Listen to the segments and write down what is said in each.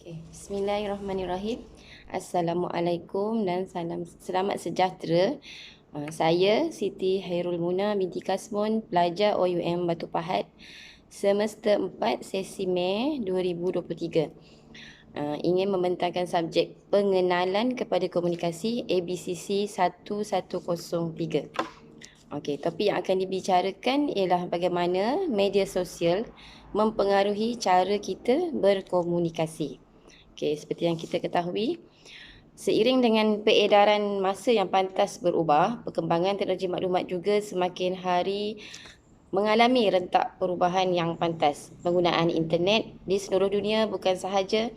Okay. Bismillahirrahmanirrahim. Assalamualaikum dan selamat sejahtera. Saya Siti Hairul Muna binti Kasmun, pelajar OUM Batu Pahat, semester 4, sesi Mei 2023. Ingin membentangkan subjek pengenalan kepada komunikasi ABCC 1103. Okey, topik yang akan dibicarakan ialah bagaimana media sosial mempengaruhi cara kita berkomunikasi. Okey, seperti yang kita ketahui, seiring dengan peredaran masa yang pantas berubah, perkembangan teknologi maklumat juga semakin hari mengalami rentak perubahan yang pantas. Penggunaan internet di seluruh dunia bukan sahaja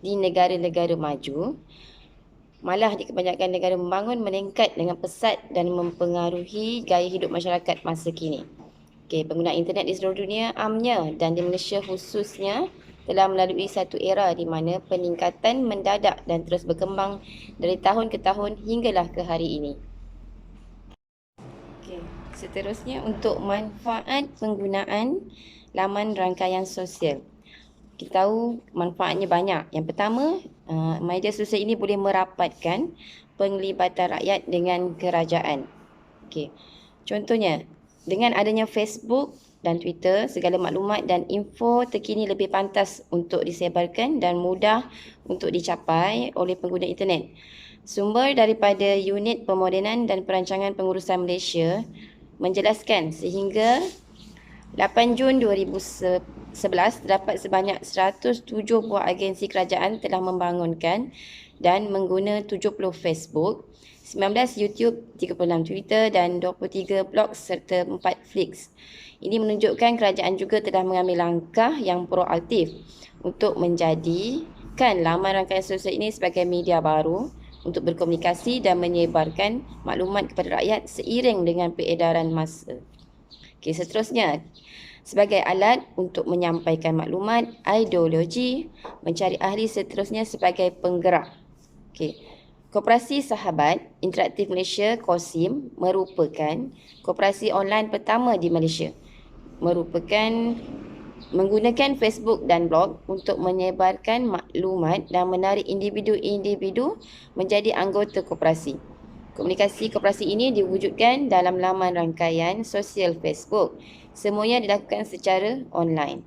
di negara-negara maju, malah di kebanyakan negara membangun meningkat dengan pesat dan mempengaruhi gaya hidup masyarakat masa kini. Penggunaan internet di seluruh dunia amnya dan di Malaysia khususnya telah melalui satu era di mana peningkatan mendadak dan terus berkembang dari tahun ke tahun hinggalah ke hari ini. Seterusnya, untuk manfaat penggunaan laman rangkaian sosial. Kita tahu manfaatnya banyak. Yang pertama, media sosial ini boleh merapatkan penglibatan rakyat dengan kerajaan. Contohnya, dengan adanya Facebook dan Twitter, segala maklumat dan info terkini lebih pantas untuk disebarkan dan mudah untuk dicapai oleh pengguna internet. Sumber daripada Unit Pemodenan dan Perancangan Pengurusan Malaysia menjelaskan sehingga 8 Jun 2011 terdapat sebanyak 107 buah agensi kerajaan telah membangunkan dan mengguna 70 Facebook, 19 YouTube, 36 Twitter dan 23 blog serta 4 Flix. Ini menunjukkan kerajaan juga telah mengambil langkah yang proaktif untuk menjadikan laman rangkaian sosial ini sebagai media baru untuk berkomunikasi dan menyebarkan maklumat kepada rakyat seiring dengan peredaran masa. Seterusnya, sebagai alat untuk menyampaikan maklumat, ideologi, mencari ahli, seterusnya sebagai penggerak. Koperasi Sahabat Interaktif Malaysia (KOSIM) merupakan koperasi online pertama di Malaysia. Menggunakan Facebook dan blog untuk menyebarkan maklumat dan menarik individu-individu menjadi anggota koperasi. Komunikasi koperasi ini diwujudkan dalam laman rangkaian sosial Facebook. Semuanya dilakukan secara online.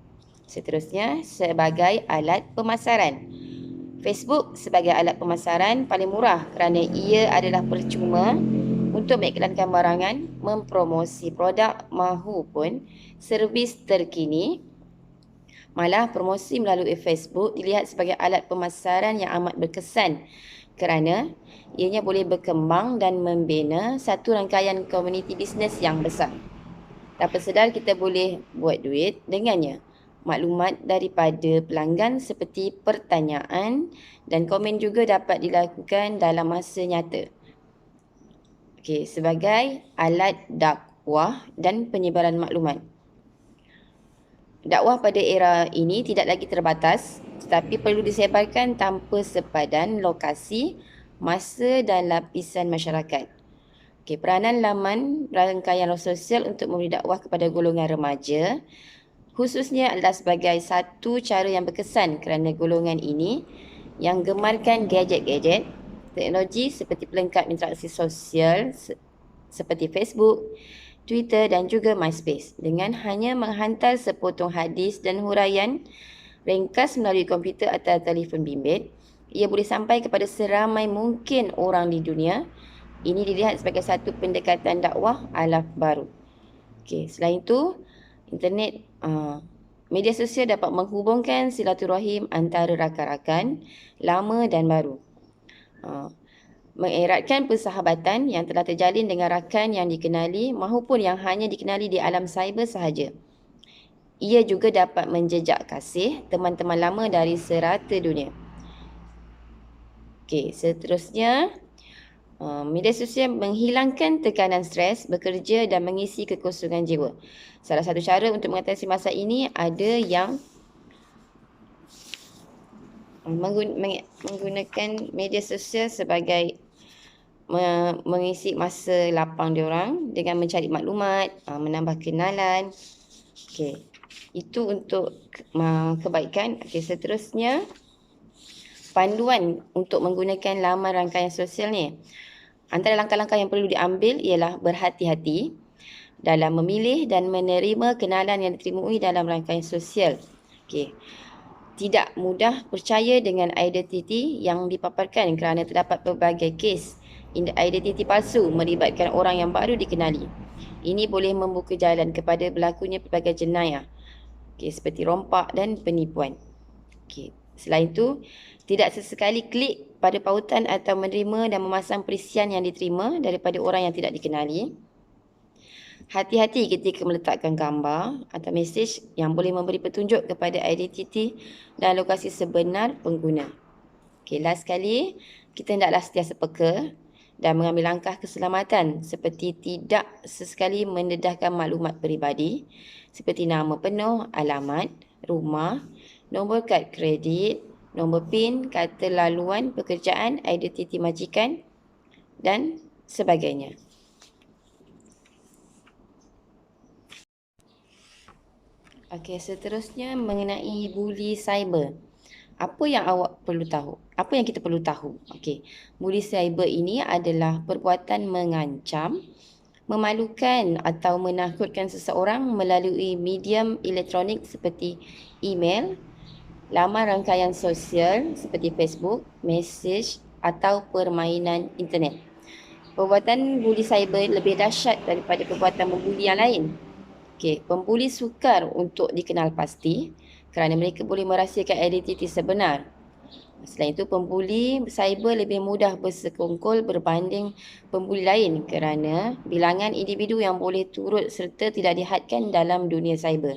Seterusnya, sebagai alat pemasaran. Facebook sebagai alat pemasaran paling murah kerana ia adalah percuma untuk mengiklankan barangan, mempromosi produk mahupun servis terkini. Malah promosi melalui Facebook dilihat sebagai alat pemasaran yang amat berkesan kerana ianya boleh berkembang dan membina satu rangkaian komuniti bisnes yang besar. Tanpa sedar kita boleh buat duit dengannya. Maklumat daripada pelanggan seperti pertanyaan dan komen juga dapat dilakukan dalam masa nyata. Sebagai alat dakwah dan penyebaran maklumat. Dakwah pada era ini tidak lagi terbatas tetapi perlu disebarkan tanpa sepadan lokasi, masa dan lapisan masyarakat. Peranan laman rangkaian sosial untuk memberi dakwah kepada golongan remaja khususnya adalah sebagai satu cara yang berkesan kerana golongan ini yang gemarkan gadget-gadget, teknologi seperti pelengkap interaksi sosial seperti Facebook, Twitter dan juga MySpace. Dengan hanya menghantar sepotong hadis dan huraian ringkas melalui komputer atau telefon bimbit, ia boleh sampai kepada seramai mungkin orang di dunia. Ini dilihat sebagai satu pendekatan dakwah ala baru. Selain itu, internet, media sosial dapat menghubungkan silaturahim antara rakan-rakan lama dan baru. Mengeratkan persahabatan yang telah terjalin dengan rakan yang dikenali maupun yang hanya dikenali di alam cyber sahaja. Ia juga dapat menjejak kasih teman-teman lama dari serata dunia. Seterusnya, media sosial menghilangkan tekanan stres, bekerja dan mengisi kekosongan jiwa. Salah satu cara untuk mengatasi masalah ini ada yang menggunakan media sosial sebagai mengisi masa lapang diorang dengan mencari maklumat, menambah kenalan. Itu untuk kebaikan. Seterusnya, panduan untuk menggunakan laman rangkaian sosial ni. Antara langkah-langkah yang perlu diambil ialah berhati-hati dalam memilih dan menerima kenalan yang diterima dalam rangkaian sosial. Okey. Tidak mudah percaya dengan identiti yang dipaparkan kerana terdapat pelbagai kes identiti palsu melibatkan orang yang baru dikenali. Ini boleh membuka jalan kepada berlakunya pelbagai jenayah. Okey, seperti rompak dan penipuan. Okey. Selain itu, tidak sesekali klik pada pautan atau menerima dan memasang perisian yang diterima daripada orang yang tidak dikenali. Hati-hati ketika meletakkan gambar atau mesej yang boleh memberi petunjuk kepada identiti dan lokasi sebenar pengguna. Okey, last sekali, kita hendaklah sentiasa peka dan mengambil langkah keselamatan seperti tidak sesekali mendedahkan maklumat peribadi seperti nama penuh, alamat, rumah, nombor kad kredit, nombor PIN, kata laluan pekerjaan, identiti majikan dan sebagainya. Okey, seterusnya mengenai buli cyber. Apa yang awak perlu tahu? Apa yang kita perlu tahu? Okey, buli cyber ini adalah perbuatan mengancam, memalukan atau menakutkan seseorang melalui medium elektronik seperti email, laman rangkaian sosial seperti Facebook, mesej atau permainan internet. Perbuatan buli cyber lebih dahsyat daripada perbuatan membuli yang lain. Okey, pembuli sukar untuk dikenal pasti kerana mereka boleh merahsiakan identiti sebenar. Selain itu, pembuli cyber lebih mudah bersekongkol berbanding pembuli lain kerana bilangan individu yang boleh turut serta tidak dihadkan dalam dunia cyber.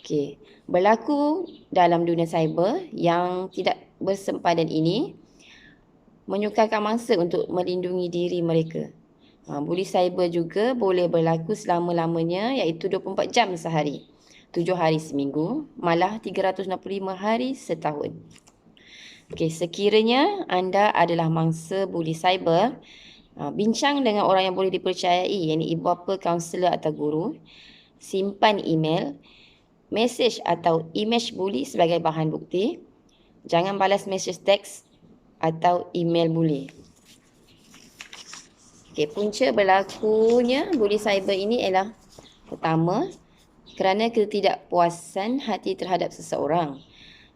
Okey, berlaku dalam dunia cyber yang tidak bersempadan ini menyukarkan mangsa untuk melindungi diri mereka. Buli cyber juga boleh berlaku selama-lamanya iaitu 24 jam sehari, 7 hari seminggu, malah 365 hari setahun. Okey, sekiranya anda adalah mangsa buli cyber, bincang dengan orang yang boleh dipercayai, iaitu ibu bapa, kaunselor atau guru. Simpan email, mesej atau imej buli sebagai bahan bukti. Jangan balas mesej teks atau email buli. Okey, punca berlakunya buli cyber ini ialah pertama, kerana ketidakpuasan hati terhadap seseorang.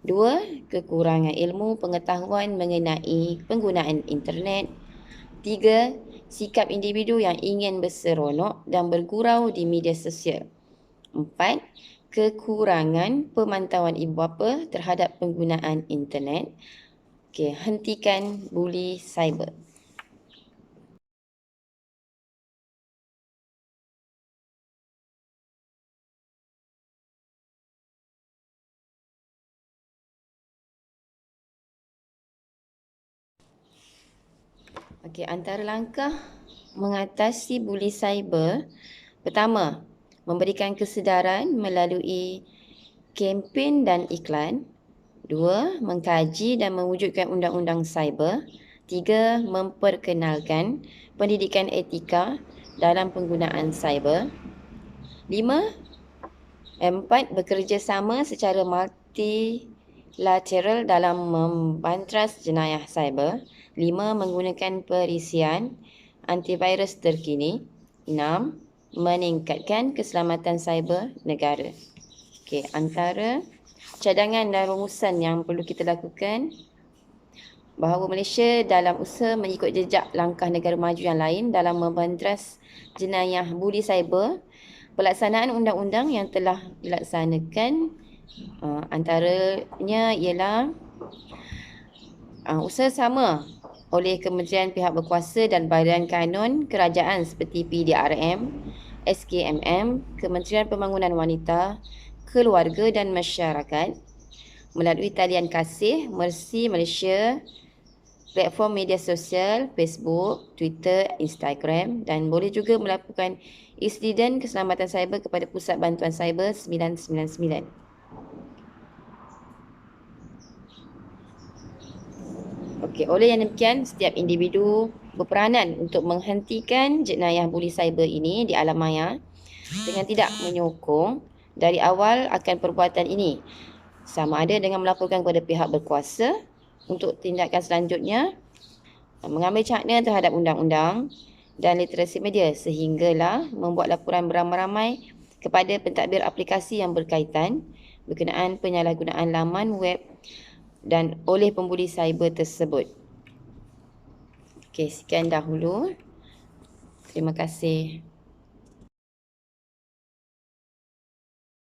Dua, kekurangan ilmu pengetahuan mengenai penggunaan internet. Tiga, sikap individu yang ingin berseronok dan bergurau di media sosial. Empat, kekurangan pemantauan ibu bapa terhadap penggunaan internet. Okey, hentikan buli cyber. Okey, antara langkah mengatasi buli cyber, pertama, memberikan kesedaran melalui kempen dan iklan. Dua, mengkaji dan mewujudkan undang-undang cyber. Tiga, memperkenalkan pendidikan etika dalam penggunaan cyber. Lima, empat, bekerjasama secara multilateral dalam membantras jenayah cyber. Lima, menggunakan perisian antivirus terkini. Enam, meningkatkan keselamatan cyber negara. Okey, antara cadangan dan rumusan yang perlu kita lakukan bahawa Malaysia dalam usaha mengikut jejak langkah negara maju yang lain dalam membantras jenayah buli cyber. Pelaksanaan undang-undang yang telah dilaksanakan antaranya ialah usaha sama oleh kementerian pihak berkuasa dan badan kanun kerajaan seperti PDRM, SKMM, Kementerian Pembangunan Wanita, Keluarga dan Masyarakat melalui talian kasih Mercy Malaysia, platform media sosial Facebook, Twitter, Instagram dan boleh juga melaporkan insiden keselamatan cyber kepada Pusat Bantuan Cyber 999. Okey, oleh yang demikian, setiap individu berperanan untuk menghentikan jenayah buli cyber ini di alam maya dengan tidak menyokong dari awal akan perbuatan ini, sama ada dengan melaporkan kepada pihak berkuasa untuk tindakan selanjutnya, mengambil cakna terhadap undang-undang dan literasi media sehinggalah membuat laporan beramai-ramai kepada pentadbir aplikasi yang berkaitan berkenaan penyalahgunaan laman web dan oleh pembuli cyber tersebut. Okey, sekian dahulu. Terima kasih.